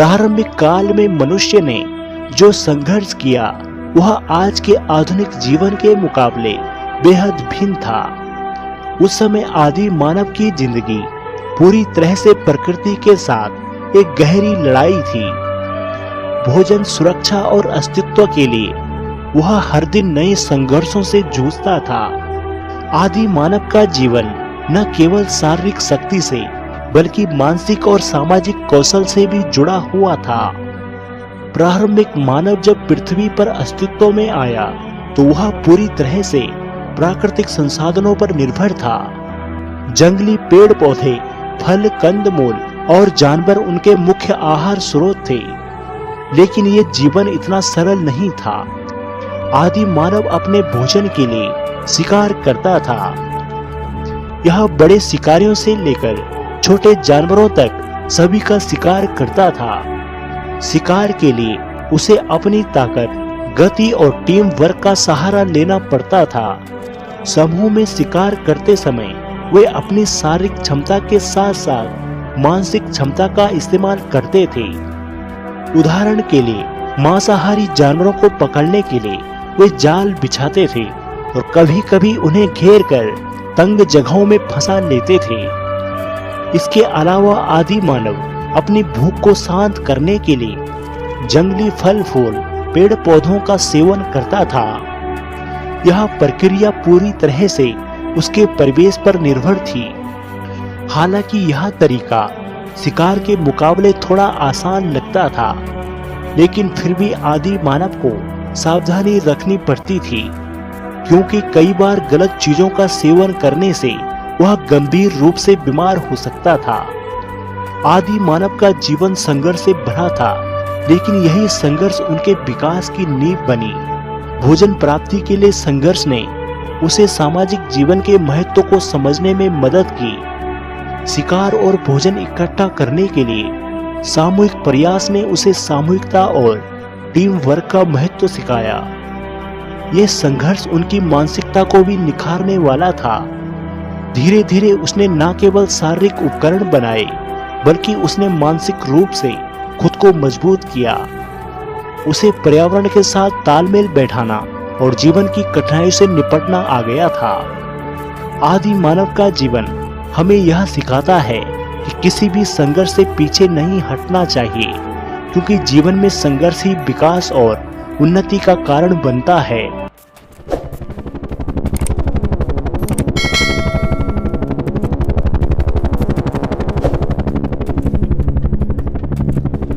प्रारंभिक काल में मनुष्य ने जो संघर्ष किया वह आज के आधुनिक जीवन के मुकाबले बेहद भिन्न था। उस समय आदि मानव की जिंदगी पूरी तरह से प्रकृति के साथ एक गहरी लड़ाई थी। भोजन, सुरक्षा और अस्तित्व के लिए वह हर दिन नए संघर्षों से जूझता था। आदि मानव का जीवन न केवल शारीरिक शक्ति से बल्कि मानसिक और सामाजिक कौशल से भी जुड़ा हुआ था। प्रारंभिक मानव जब पृथ्वी पर अस्तित्व में आया तो वह पूरी तरह से प्राकृतिक संसाधनों पर निर्भर था। जंगली पेड़ पौधे, फल, कंदमूल और जानवर उनके मुख्य आहार स्रोत थे। लेकिन ये जीवन इतना सरल नहीं था। आदि मानव अपने भोजन के लिए शिकार करता था। यह बड़े शिकारियों से लेकर छोटे जानवरों तक सभी का शिकार करता था। शिकार के लिए उसे अपनी ताकत, गति और टीम वर्क का सहारा लेना पड़ता था। समूह में शिकार करते समय वे अपनी शारीरिक क्षमता के साथ साथ मानसिक क्षमता का इस्तेमाल करते थे। उदाहरण के लिए मांसाहारी जानवरों को पकड़ने के लिए वे जाल बिछाते थे और कभी-कभी उन्हें घेर कर तंग जगहों में फंसा लेते थे। इसके अलावा आदि मानव अपनी भूख को शांत करने के लिए जंगली फल फूल, पेड़ पौधों का सेवन करता था। यह प्रक्रिया पूरी तरह से उसके परिवेश पर निर्भर थी। हालांकि यह तरीका शिकार के मुकाबले थोड़ा आसान लगता था, लेकिन फिर भी आदि मानव को सावधानी रखनी पड़ती थी, क्योंकि कई बार गलत चीजों का सेवन करने से वह गंभीर रूप से बीमार हो सकता था। आदि मानव का जीवन संघर्ष से भरा था, लेकिन यही संघर्ष उनके विकास की नींव बनी। भोजन प्राप्ति के लिए संघर्ष ने उसे सामाजिक जीवन के महत्व को समझने में मदद की। शिकार और भोजन इकट्ठा करने के लिए सामूहिक प्रयास ने उसे सामूहिकता और टीम वर्क का महत्व सिखाया। यह संघर्ष उनकी मानसिकता को भी निखारने वाला था। धीरे धीरे उसने न केवल शारीरिक उपकरण बनाए, बल्कि उसने मानसिक रूप से खुद को मजबूत किया। उसे पर्यावरण के साथ तालमेल बैठाना और जीवन की कठिनाइयों से निपटना आ गया था। आदि मानव का जीवन हमें यह सिखाता है कि किसी भी संघर्ष से पीछे नहीं हटना चाहिए, क्योंकि जीवन में संघर्ष ही विकास और उन्नति का कारण बनता है।